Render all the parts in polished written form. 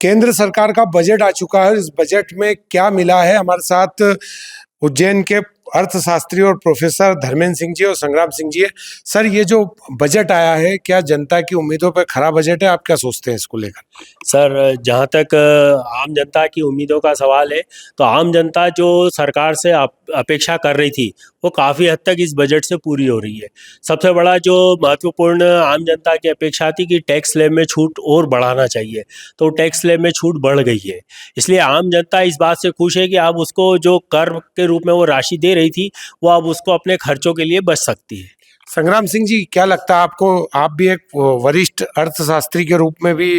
केंद्र सरकार का बजट आ चुका है। इस बजट में क्या मिला है, हमारे साथ उज्जैन के अर्थशास्त्री और प्रोफेसर धर्मेंद्र सिंह जी और संग्राम सिंह जी है। सर, ये जो बजट आया है, क्या जनता की उम्मीदों पर खरा बजट है? आप क्या सोचते हैं इसको लेकर? सर, जहाँ तक आम जनता की उम्मीदों का सवाल है, तो आम जनता जो सरकार से अपेक्षा कर रही थी, वो काफ़ी हद तक इस बजट से पूरी हो रही है। सबसे बड़ा जो महत्वपूर्ण आम जनता की अपेक्षा थी कि टैक्स स्लैब में छूट और बढ़ाना चाहिए, तो टैक्स स्लैब में छूट बढ़ गई है। इसलिए आम जनता इस बात से खुश है कि अब उसको जो कर के रूप में वो राशि दे रही थी, वो अब उसको अपने खर्चों के लिए बच सकती है। संग्राम सिंह जी, क्या लगता है आपको? आप भी एक वरिष्ठ अर्थशास्त्री के रूप में भी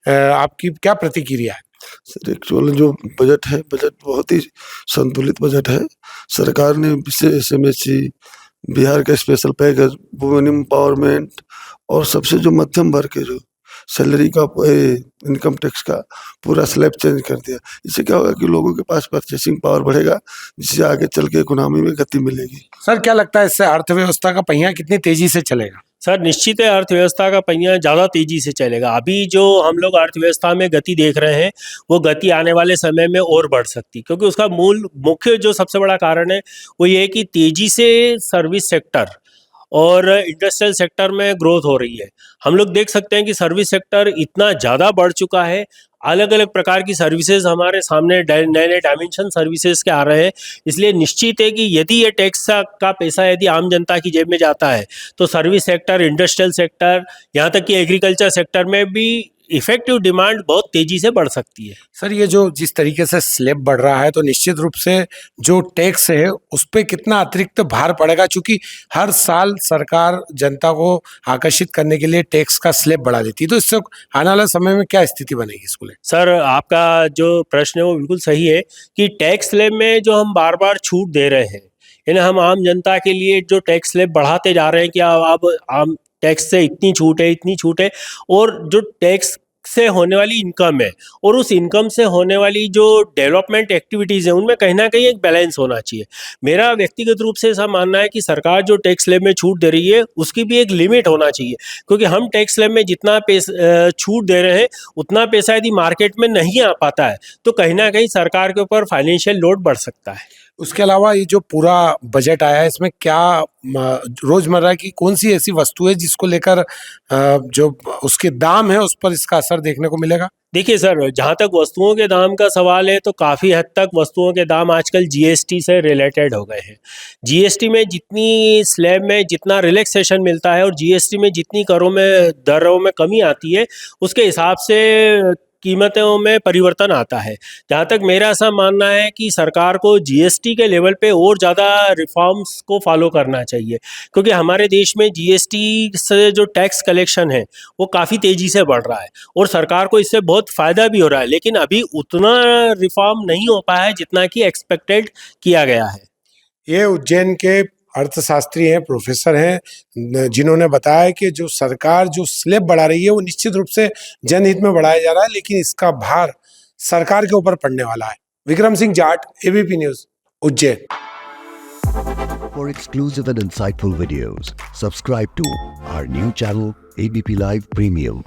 आपकी क्या प्रतिक्रिया है? सर, एक्चुअल जो बजट है, बजट बहुत ही संतुलित बजट है। सरकार ने विशेष एसएमएससी, बिहार का स्पेशल पैकेज, वुमेन एम्पावरमेंट और सबसे जो मध्यम वर्ग के जो सैलरी का इनकम टैक्स का पूरा स्लैब चेंज कर दिया। इससे क्या होगा कि लोगों के पास परचेसिंग पावर बढ़ेगा, जिससे आगे चल के इकोनॉमी में गति मिलेगी। सर, क्या लगता है इससे अर्थव्यवस्था का पहिया कितनी तेजी से चलेगा? सर, निश्चित है अर्थव्यवस्था का पहिया ज़्यादा तेज़ी से चलेगा। अभी जो हम लोग अर्थव्यवस्था में गति देख रहे हैं, वो गति आने वाले समय में और बढ़ सकती, क्योंकि उसका मुख्य जो सबसे बड़ा कारण है वो ये है कि तेज़ी से सर्विस सेक्टर और इंडस्ट्रियल सेक्टर में ग्रोथ हो रही है। हम लोग देख सकते हैं कि सर्विस सेक्टर इतना ज़्यादा बढ़ चुका है, अलग अलग प्रकार की सर्विसेज हमारे सामने नए नए डायमेंशन सर्विसेज के आ रहे हैं। इसलिए निश्चित है कि यदि ये टैक्स का पैसा यदि आम जनता की जेब में जाता है, तो सर्विस सेक्टर, इंडस्ट्रियल सेक्टर, यहाँ तक कि एग्रीकल्चर सेक्टर में भी इफेक्टिव डिमांड बहुत तेजी से बढ़ सकती है। सर, ये जो जिस तरीके से स्लैब बढ़ रहा है, तो निश्चित रूप से जो टैक्स है उस पर कितना अतिरिक्त भार पड़ेगा? चूंकि हर साल सरकार जनता को आकर्षित करने के लिए टैक्स का स्लैब बढ़ा देती है, तो इससे आने वाले समय में क्या स्थिति बनेगी इसको लेकर? सर, आपका जो प्रश्न है वो बिल्कुल सही है कि टैक्स स्लैब में जो हम बार बार छूट दे रहे हैं, यानी हम आम जनता के लिए जो टैक्स स्लैब बढ़ाते जा रहे हैं कि अब आम टैक्स से इतनी छूट है, इतनी छूट है, और जो टैक्स से होने वाली इनकम है और उस इनकम से होने वाली जो डेवलपमेंट एक्टिविटीज़ हैं, उनमें कहीं ना कहीं एक बैलेंस होना चाहिए। मेरा व्यक्तिगत रूप से ऐसा मानना है कि सरकार जो टैक्स स्लैब में छूट दे रही है, उसकी भी एक लिमिट होना चाहिए, क्योंकि हम टैक्स स्लैब में जितना छूट दे रहे हैं, उतना पैसा यदि मार्केट में नहीं आ पाता है, तो कहीं ना कहीं सरकार के ऊपर फाइनेंशियल लोड बढ़ सकता है। उसके अलावा ये जो पूरा बजट आया है, इसमें क्या रोजमर्रा की कौन सी ऐसी वस्तु है जिसको लेकर जो उसके दाम है उस पर इसका असर देखने को मिलेगा? देखिए सर, जहाँ तक वस्तुओं के दाम का सवाल है, तो काफ़ी हद तक वस्तुओं के दाम आजकल जीएसटी से रिलेटेड हो गए हैं। जीएसटी में जितनी स्लैब में जितना रिलैक्सेशन मिलता है और जीएसटी में जितनी दरों में कमी आती है, उसके हिसाब से कीमतों में परिवर्तन आता है। जहाँ तक मेरा ऐसा मानना है कि सरकार को जीएसटी के लेवल पे और ज़्यादा रिफॉर्म्स को फॉलो करना चाहिए, क्योंकि हमारे देश में जीएसटी से जो टैक्स कलेक्शन है वो काफ़ी तेज़ी से बढ़ रहा है और सरकार को इससे बहुत फ़ायदा भी हो रहा है, लेकिन अभी उतना रिफॉर्म नहीं हो पाया है जितना कि एक्सपेक्टेड किया गया है। ये उज्जैन के अर्थशास्त्री हैं, प्रोफेसर हैं, जिन्होंने बताया कि जो सरकार जो स्लैब बढ़ा रही है वो निश्चित रूप से जनहित में बढ़ाया जा रहा है, लेकिन इसका भार सरकार के ऊपर पड़ने वाला है। Vikram Singh Jat, ABP news, Ujjain. For exclusive and insightful videos, subscribe to our new channel ABP Live Premium.